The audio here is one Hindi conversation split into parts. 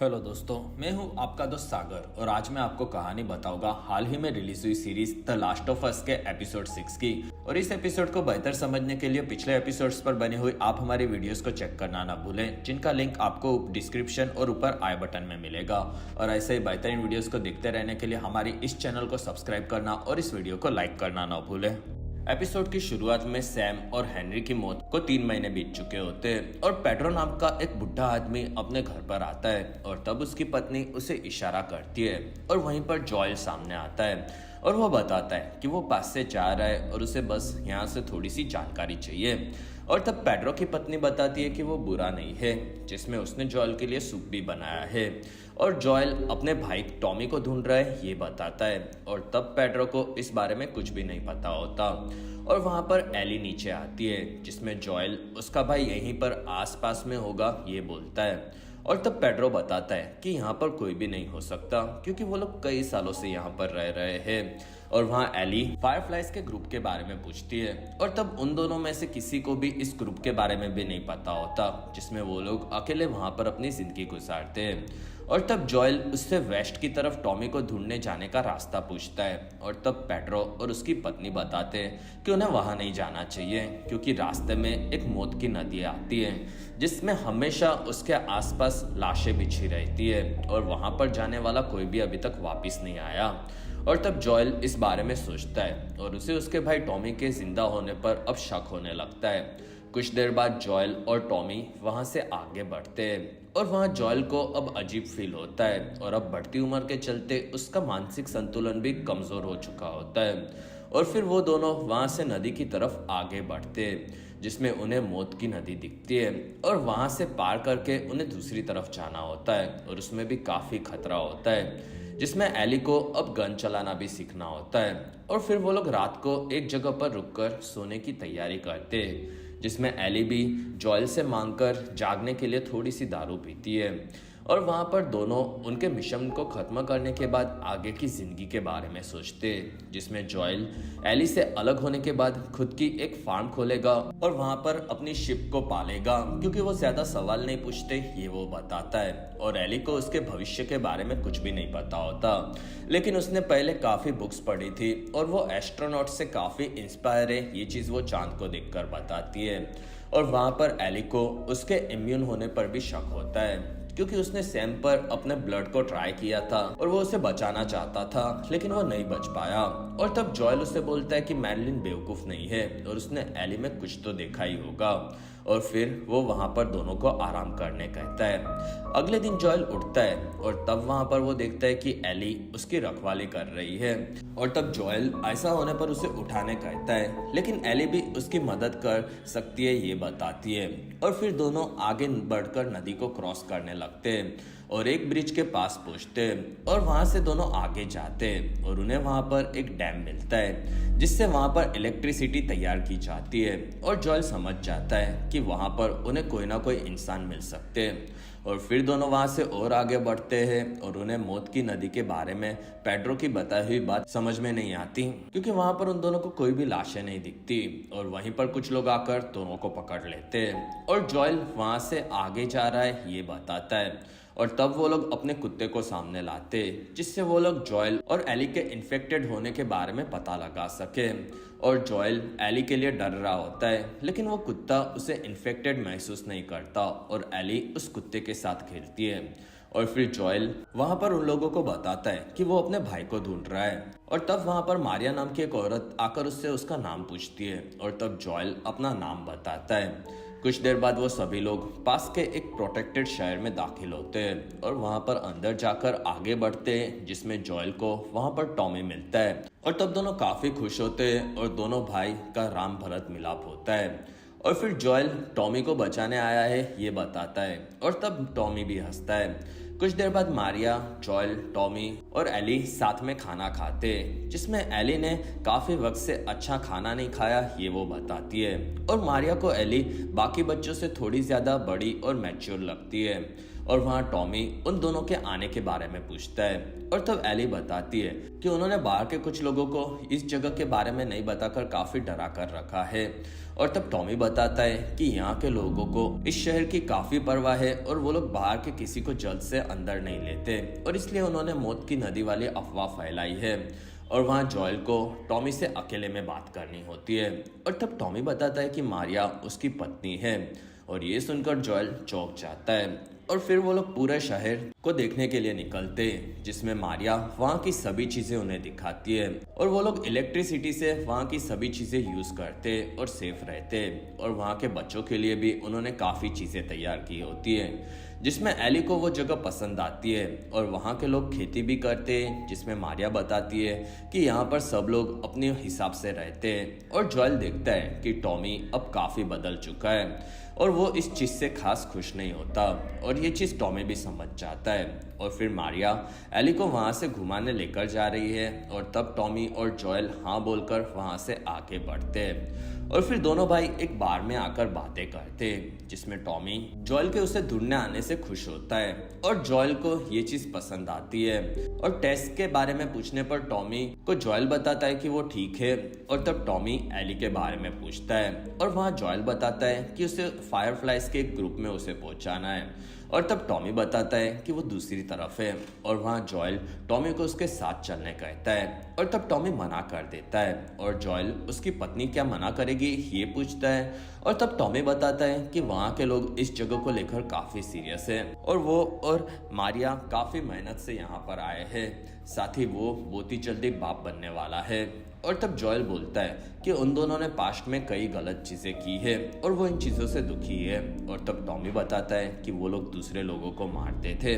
हेलो दोस्तों, मैं हूं आपका दोस्त सागर और आज मैं आपको कहानी बताऊंगा हाल ही में रिलीज हुई series the last of us के एपिसोड 6 की। और इस एपिसोड को बेहतर समझने के लिए पिछले एपिसोड्स पर बनी हुई आप हमारी वीडियोस को चेक करना ना भूलें, जिनका लिंक आपको डिस्क्रिप्शन और ऊपर आई बटन में मिलेगा। और ऐसे ही बेहतरीन वीडियोस को देखते रहने के लिए हमारी इस चैनल को सब्सक्राइब करना और इस वीडियो को लाइक करना ना भूलें। एपिसोड की शुरुआत में सैम और हेनरी की मौत को 3 महीने बीत चुके होते हैं और पेड्रो नाम का एक बुढ़ा आदमी अपने घर पर आता है और तब उसकी पत्नी उसे इशारा करती है और वहीं पर जॉयल सामने आता है और वो बताता है कि वो पास से जा रहा है और उसे बस यहाँ से थोड़ी सी जानकारी चाहिए। और तब पेड्रो की पत्नी बताती है कि वो बुरा नहीं है, जिसमें उसने जॉयल के लिए सूप भी बनाया है और जॉयल अपने भाई टॉमी को ढूंढ रहा है ये बताता है। और तब पेड्रो को इस बारे में कुछ भी नहीं पता होता और वहां पर एली नीचे आती है, जिसमें जॉयल उसका भाई यहीं पर आसपास में होगा ये बोलता है। और तब पेड्रो बताता है कि यहाँ पर कोई भी नहीं हो सकता क्योंकि वो लोग कई सालों से यहाँ पर रह रहे हैं। और वहाँ एली फायरफ्लाइज के ग्रुप के बारे में पूछती है और तब उन दोनों में से किसी को भी इस ग्रुप के बारे में भी नहीं पता होता, जिसमें वो लोग अकेले वहाँ पर अपनी जिंदगी गुजारते हैं। और तब जॉयल उससे वेस्ट की तरफ टॉमी को ढूंढने जाने का रास्ता पूछता है और तब पेड्रो और उसकी पत्नी बताते हैं कि उन्हें वहां नहीं जाना चाहिए क्योंकि रास्ते में एक मौत की नदी आती है जिसमें हमेशा उसके आसपास लाशें बिछी रहती है और वहां पर जाने वाला कोई भी अभी तक वापस नहीं आया। और तब जॉयल इस बारे में सोचता है और उसे उसके भाई टॉमी के जिंदा होने पर अब शक होने लगता है। कुछ देर बाद जॉयल और टॉमी वहां से आगे बढ़ते हैं और वहां जॉयल को अब अजीब फील होता है और अब बढ़ती उम्र के चलते उसका मानसिक संतुलन भी कमजोर हो चुका होता है। और फिर वो दोनों वहां से नदी की तरफ आगे बढ़ते हैं जिसमें उन्हें मौत की नदी दिखती है और वहां से पार करके उन्हें दूसरी तरफ जाना होता है और उसमें भी काफी खतरा होता है, जिसमें एली को अब गन चलाना भी सीखना होता है। और फिर वो लोग रात को एक जगह पर रुककर सोने की तैयारी करते हैं, जिसमें एली भी जॉयल से मांगकर जागने के लिए थोड़ी सी दारू पीती है। और वहां पर दोनों उनके मिशन को खत्म करने के बाद आगे की जिंदगी के बारे में सोचते, जिसमें जॉयल एली से अलग होने के बाद खुद की एक फार्म खोलेगा और वहां पर अपनी शिप को पालेगा क्योंकि वो ज्यादा सवाल नहीं पूछते ये वो बताता है। और एली को उसके भविष्य के बारे में कुछ भी नहीं पता होता, लेकिन उसने पहले काफी बुक्स पढ़ी थी और वो एस्ट्रोनॉट से काफी इंस्पायर है, ये चीज वो चांद को देखकर बताती है। और वहां पर एली को उसके इम्यून होने पर भी शक होता है क्योंकि उसने सैम पर अपने ब्लड को ट्राई किया था और वो उसे बचाना चाहता था लेकिन वो नहीं बच पाया। और तब जॉयल उसे बोलता है कि मैडलिन बेवकूफ नहीं है और उसने एली में कुछ तो देखा ही होगा। और फिर वो वहां पर दोनों को आराम करने कहता है। अगले दिन जॉयल उठता है और तब वहां पर वो देखता है कि एली उसकी रखवाली कर रही है। और तब जॉयल ऐसा होने पर उसे उठाने कहता है, लेकिन एली भी उसकी मदद कर सकती है ये बताती है। और फिर दोनों आगे बढ़कर नदी को क्रॉस करने लगते हैं और एक ब्रिज के पास पहुंचते हैं और वहां से दोनों आगे जाते हैं और उन्हें वहां पर एक डैम मिलता है जिससे वहां पर इलेक्ट्रिसिटी तैयार की जाती है। और जॉयल समझ जाता है कि वहां पर उन्हें कोई ना कोई इंसान मिल सकते हैं। और फिर दोनों वहां से और आगे बढ़ते हैं और उन्हें मौत की नदी के बारे में पेड्रो की बताई हुई बात समझ में नहीं आती क्योंकि वहां पर उन दोनों को कोई भी लाशें नहीं दिखती। और वहीं पर कुछ लोग आकर दोनों को पकड़ लेते हैं और जॉयल वहां से आगे जा रहा है ये बताता है। और तब वो लोग अपने कुत्ते को सामने लाते जिससे वो लोग जॉयल और एली के इन्फेक्टेड होने के बारे में पता लगा सके। और जॉयल एली के लिए डर रहा होता है लेकिन वो कुत्ता उसे इन्फेक्टेड महसूस नहीं करता और एली उस कुत्ते के साथ खेलती है। और फिर जॉयल वहां पर उन लोगों को बताता है कि वो अपने भाई को ढूंढ रहा है। और तब वहां पर मारिया नाम की एक औरत आकर उससे उसका नाम पूछती है और तब जॉयल अपना नाम बताता है। कुछ देर बाद वो सभी लोग पास के एक प्रोटेक्टेड शहर में दाखिल होते हैं और वहां पर अंदर जाकर आगे बढ़ते हैं, जिसमें जॉयल को वहां पर टॉमी मिलता है। और तब दोनों काफी खुश होते हैं और दोनों भाई का राम भरत मिलाप होता है। और फिर जॉयल टॉमी को बचाने आया है ये बताता है और तब टॉमी भी हंसता है। कुछ देर बाद मारिया, जॉयल, टॉमी और एली साथ में खाना खाते, जिसमें एली ने काफी वक्त से अच्छा खाना नहीं खाया ये वो बताती है। और मारिया को एली बाकी बच्चों से थोड़ी ज्यादा बड़ी और मैच्योर लगती है। और वहाँ टॉमी उन दोनों के आने के बारे में पूछता है और तब एली बताती है कि उन्होंने बाहर के कुछ लोगों को इस जगह के बारे में नहीं बताकर काफी डरा कर रखा है। और तब टॉमी बताता है कि यहाँ के लोगों को इस शहर की काफी परवाह है और वो लोग बाहर के किसी को जल्द से अंदर नहीं लेते और इसलिए उन्होंने मौत की नदी वाली अफवाह फैलाई है। और वहाँ जॉयल को टॉमी से अकेले में बात करनी होती है और तब टॉमी बताता है कि मारिया उसकी पत्नी है और ये सुनकर जॉयल चौंक जाता है। और फिर वो लोग पूरे शहर को देखने के लिए निकलते जिसमें मारिया वहाँ की सभी चीजें उन्हें दिखाती है और वो लोग इलेक्ट्रिसिटी से वहाँ की सभी चीजें यूज करते और सेफ रहते और वहाँ के बच्चों के लिए भी उन्होंने काफी चीजें तैयार की होती है जिसमें एली को वो जगह पसंद आती है और वहाँ के लोग खेती भी करते हैं जिसमें मारिया बताती है कि यहाँ पर सब लोग अपने हिसाब से रहते हैं। और जॉयल देखता है कि टॉमी अब काफी बदल चुका है और वो इस चीज से खास खुश नहीं होता और ये चीज टॉमी भी समझ जाता है। और फिर मारिया एली को वहां से घुमाने लेकर जा रही है और तब टॉमी और जॉयल हाँ बोलकर वहां से आगे बढ़ते हैं और फिर दोनों भाई एक बार में आकर बातें करते जिसमें टॉमी जॉयल के उसे ढूंढने आने से खुश होता है और जॉयल को ये चीज पसंद आती है। और टेस्ट के बारे में पूछने पर टॉमी को जॉयल बताता है कि वो ठीक है और तब टॉमी एली के बारे में पूछता है और वहाँ जॉयल बताता है कि उसे फायरफ्लाइज के एक ग्रुप में उसे पहुंचाना है और तब टॉमी बताता है कि वो दूसरी तरफ है और वहाँ जॉयल टॉमी को उसके साथ चलने कहता है और तब टॉमी मना कर देता है और जॉयल उसकी पत्नी क्या मना करेगी ये पूछता है और तब टॉमी बताता है कि वहाँ के लोग इस जगह को लेकर काफी सीरियस है और वो और मारिया काफी मेहनत से यहाँ पर आए हैं, साथ ही वो बहुत ही जल्दी बाप बनने वाला है। और तब जॉयल बोलता है कि उन दोनों ने पास्ट में कई गलत चीजें की है और वो इन चीजों से दुखी है। और तब टॉमी बताता है कि वो लोग दूसरे लोगों को मारते थे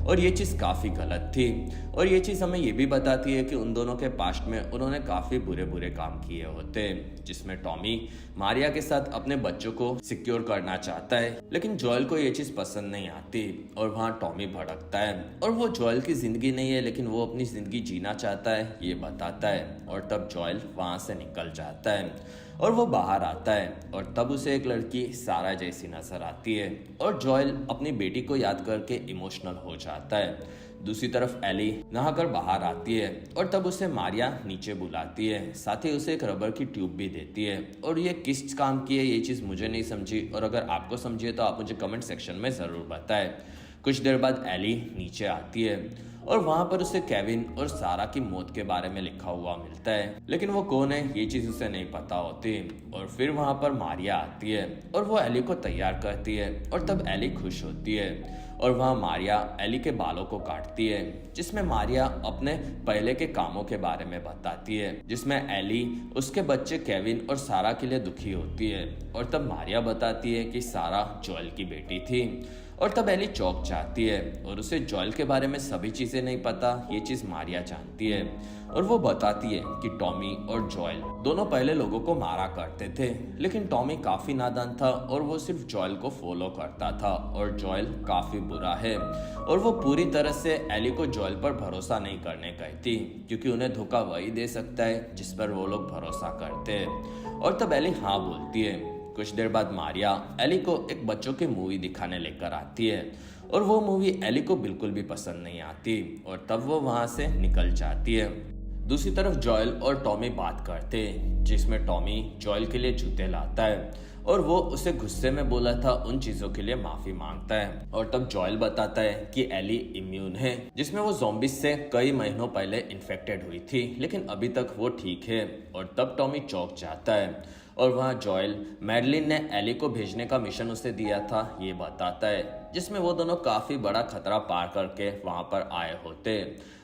और ये चीज काफी गलत थी और ये चीज हमें ये भी बताती है कि उन दोनों के पास्ट में उन्होंने काफी बुरे बुरे काम किए होते, जिसमें टॉमी मारिया के साथ अपने बच्चों को सिक्योर करना चाहता है लेकिन जॉयल को ये चीज पसंद नहीं आती और वहाँ टॉमी भड़कता है और वो जॉयल की जिंदगी नहीं है लेकिन वो अपनी जिंदगी जीना चाहता है ये बताता है। और तब जॉयल वहां से निकल जाता है और वो बाहर आता है और तब उसे एक लड़की सारा जैसी नजर आती है और जॉयल अपनी बेटी को याद करके इमोशनल हो जाता है। दूसरी तरफ एली नहाकर बाहर आती है और तब उसे मारिया नीचे बुलाती है, साथ ही उसे एक रबर की ट्यूब भी देती है और ये किस काम की है ये चीज मुझे नहीं समझी और अगर आपको समझी है तो आप मुझे कमेंट सेक्शन में जरूर बताएं। कुछ देर बाद एली नीचे आती है और वहां पर उसे केविन और सारा की मौत के बारे में लिखा हुआ मिलता है लेकिन वो कौन है ये चीज उसे नहीं पता होती। और फिर वहां पर मारिया आती है और वो एली को तैयार करती है और तब एली खुश होती है और वहाँ मारिया एली के बालों को काटती है जिसमें मारिया अपने पहले के कामों के बारे में बताती है, जिसमें एली उसके बच्चे केविन और सारा के लिए दुखी होती है। और तब मारिया बताती है कि सारा जॉयल की बेटी थी और तब एली चौंक जाती है और उसे जॉयल के बारे में सभी चीजें नहीं पता, ये चीज मारिया जानती है और वो बताती है कि टॉमी और जॉयल दोनों पहले लोगों को मारा करते थे लेकिन टॉमी काफी नादान था और वो सिर्फ जॉयल को फॉलो करता था और जॉयल काफी बुरा है और वो पूरी तरह से एली को जॉयल पर भरोसा नहीं करने कहती क्योंकि उन्हें धोखा वही दे सकता है जिस पर वो लोग भरोसा करते हैं। और तब एली हाँ बोलती है। कुछ देर बाद मारिया एली को एक बच्चों की मूवी दिखाने लेकर आती है और वो मूवी एली को बिल्कुल भी पसंद नहीं आती और तब वो वहां से निकल जाती है। दूसरी तरफ जॉयल और टॉमी बात करते जिसमें टॉमी जॉयल के लिए जूते लाता है और वो उसे गुस्से में बोला था उन चीजों के लिए माफी मांगता है। और तब जॉयल बताता है कि एली इम्यून है जिसमें वो ज़ॉम्बीज से कई महीनों पहले इन्फेक्टेड हुई थी लेकिन अभी तक वो ठीक है। और तब टॉमी चौंक जाता है और वहाँ जॉयल मैडलिन ने एली को भेजने का मिशन उसे दिया था ये बताता है, जिसमें वो दोनों काफी बड़ा खतरा पार करके वहां पर आए होते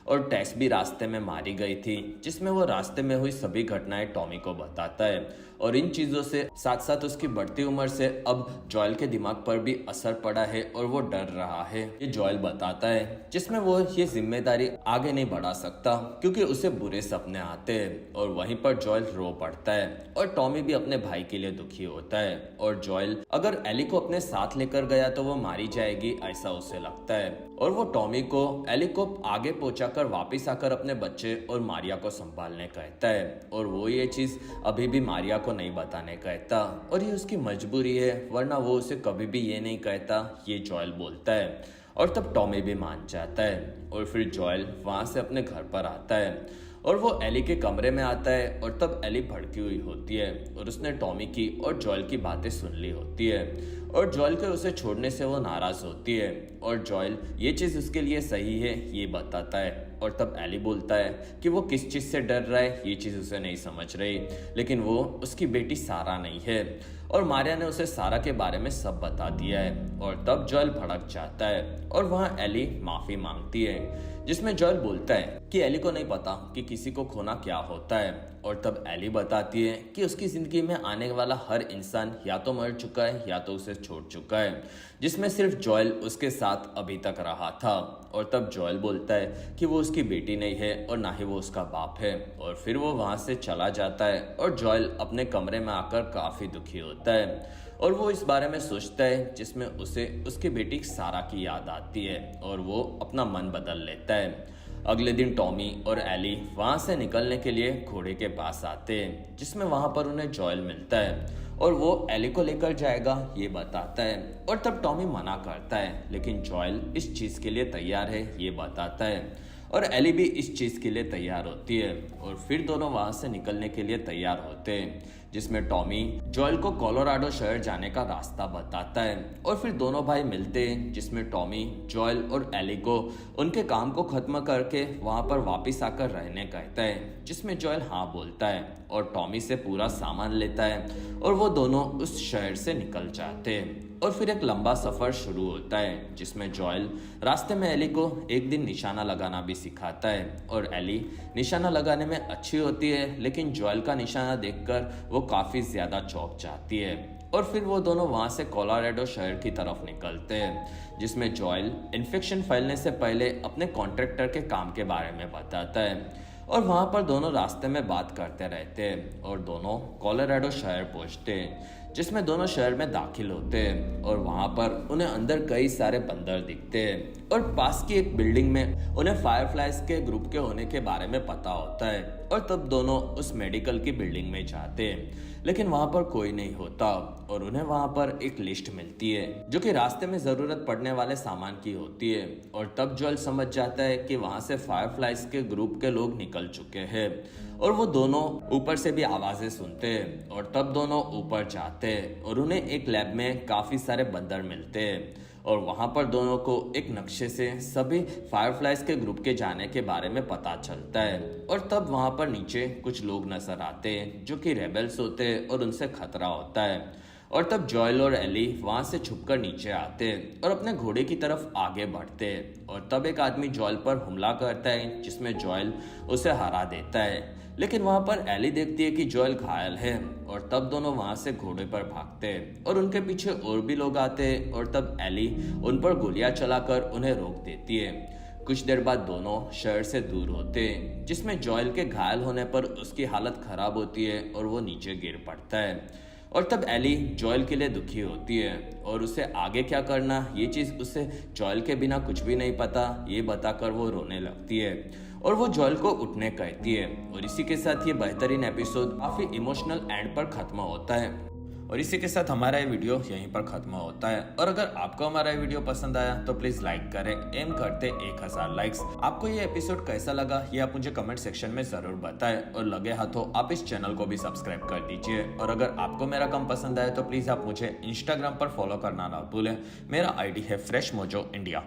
और टेस भी रास्ते में मारी गई थी जिसमें वो रास्ते में हुई सभी घटनाएं टॉमी को बताता है और इन चीजों से साथ साथ उसकी बढ़ती उम्र से अब जॉयल के दिमाग पर भी असर पड़ा है और वो डर रहा है ये जॉयल बताता है, जिसमें वो ये जिम्मेदारी आगे नहीं बढ़ा सकता क्योंकि उसे बुरे सपने आते हैं। और वहीं पर जॉयल रो पड़ता है और टॉमी भी अपने भाई के लिए दुखी होता है और जॉयल अगर एली को अपने साथ लेकर गया तो वो मारी जाएगी ऐसा उसे लगता है और वो टॉमी को एली को आगे पहुंचाकर वापस आकर अपने बच्चे और मारिया को संभालने कहता है और वो ये चीज अभी भी मारिया को नहीं बताने कहता और ये उसकी मजबूरी है वरना वो उसे कभी भी ये नहीं कहता, ये जॉयल बोलता है। और तब टॉमी भी मान जाता है और फिर जॉयल वहां से अपने घर पर आता है और वो एली के कमरे में आता है और तब एली भड़की हुई होती है और उसने टॉमी की और जॉयल की बातें सुन ली होती है और जॉयल के उसे छोड़ने से वो नाराज होती है और जॉयल ये चीज़ उसके लिए सही है ये बताता है और तब एली बोलता है कि वो किस चीज़ से डर रहा है ये चीज़ उसे नहीं समझ रही, लेकिन वो उसकी बेटी सारा नहीं है और मारिया ने उसे सारा के बारे में सब बता दिया है और तब जॉयल भड़क जाता है और वहाँ एली माफ़ी मांगती है जिसमें जॉयल बोलता है कि एली को नहीं पता कि किसी को खोना क्या होता है और तब एली बताती है कि उसकी जिंदगी में आने वाला हर इंसान या तो मर चुका है या तो उसे छोड़ चुका है, जिसमें सिर्फ जॉयल उसके साथ अभी तक रहा था और तब जॉयल बोलता है कि वो उसकी बेटी नहीं है और ना ही वो उसका बाप है और फिर वो वहां से चला जाता है और जॉयल अपने कमरे में आकर काफी दुखी होता है और वो इस बारे में सोचता है जिसमें उसे उसकी बेटी सारा की याद आती है और वो अपना मन बदल लेता है। अगले दिन टॉमी और एली वहां से निकलने के लिए घोड़े के पास आते हैं जिसमें वहां पर उन्हें जॉयल मिलता है और वो एली को लेकर जाएगा ये बताता है और तब टॉमी मना करता है लेकिन जॉयल इस चीज के लिए तैयार है ये बताता है और एली भी इस चीज के लिए तैयार होती है और फिर दोनों वहां से निकलने के लिए तैयार होते हैं जिसमें टॉमी जॉयल को कोलोराडो शहर जाने का रास्ता बताता है और फिर दोनों भाई मिलते हैं जिसमें टॉमी जॉयल और एली को उनके काम को खत्म करके वहां पर वापस आकर रहने कहता है जिसमें जॉयल हाँ बोलता है और टॉमी से पूरा सामान लेता है और वो दोनों उस शहर से निकल जाते हैं और फिर एक लंबा सफर शुरू होता है जिसमें जॉयल रास्ते में एली को एक दिन निशाना लगाना भी सिखाता है और एली निशाना लगाने में अच्छी होती है लेकिन जॉयल का निशाना देखकर वो काफी ज्यादा चौंक जाती है और फिर वो दोनों वहां से कोलोराडो शहर की तरफ निकलते हैं जिसमें जॉयल इन्फेक्शन फैलने से पहले अपने कॉन्ट्रैक्टर के काम के बारे में बताता है और वहां पर दोनों रास्ते में बात करते रहते हैं और दोनों कोलोराडो शहर पहुंचते हैं जिसमें दोनों शहर में दाखिल होते हैं और वहां पर उन्हें अंदर कई सारे बंदर दिखते हैं और पास की एक बिल्डिंग में उन्हें फायरफ्लाइज के ग्रुप के होने के बारे में पता होता है और तब दोनों उस मेडिकल की बिल्डिंग में जाते हैं लेकिन वहां पर कोई नहीं होता और उन्हें वहां पर एक लिस्ट मिलती है जो कि रास्ते में जरूरत पड़ने वाले सामान की होती है और तब जॉयल समझ जाता है कि वहां से फायरफ्लाइज के ग्रुप के लोग निकल चुके हैं और वो दोनों ऊपर से भी आवाजें सुनते हैं और तब दोनों ऊपर जाते हैं और उन्हें एक लैब में काफी सारे बंदर मिलते हैं और वहां पर दोनों को एक नक्शे से सभी फायरफ्लाइज के ग्रुप के जाने के बारे में पता चलता है और तब वहां पर नीचे कुछ लोग नजर आते हैं जो कि रेबल्स होते हैं और उनसे खतरा होता है और तब जॉयल और एली वहां से छुपकर नीचे आते हैं और अपने घोड़े की तरफ आगे बढ़ते हैं और तब एक आदमी जॉयल पर हमला करता है जिसमें जॉयल उसे हरा देता है लेकिन वहां पर एली देखती है कि जॉयल घायल है और तब दोनों वहां से घोड़े पर भागते हैं और उनके पीछे और भी लोग आते हैं और तब एली उन पर गोलियां चलाकर उन्हें रोक देती है। कुछ देर बाद दोनों शहर से दूर होते हैं जिसमें जॉयल के घायल होने पर उसकी हालत खराब होती है और वो नीचे गिर पड़ता है और तब एली जॉयल के लिए दुखी होती है और उसे आगे क्या करना ये चीज उसे जॉयल के बिना कुछ भी नहीं पता ये बताकर वो रोने लगती है और वो जॉयल को उठने कहती है और इसी के साथ ये बेहतरीन एपिसोड काफी इमोशनल एंड पर खत्म होता है और इसी के साथ हमारा ये वीडियो यहीं पर खत्म होता है और अगर आपको हमारा ये वीडियो पसंद आया तो प्लीज लाइक करें, एम करते 1000 लाइक्स। आपको ये एपिसोड कैसा लगा ये आप मुझे कमेंट सेक्शन में जरूर बताएं और लगे हाथों आप इस चैनल को भी सब्सक्राइब कर दीजिए और अगर आपको मेरा काम पसंद आया तो प्लीज आप मुझे इंस्टाग्राम पर फॉलो करना ना भूलें। मेरा आईडी है फ्रेश मोजो इंडिया।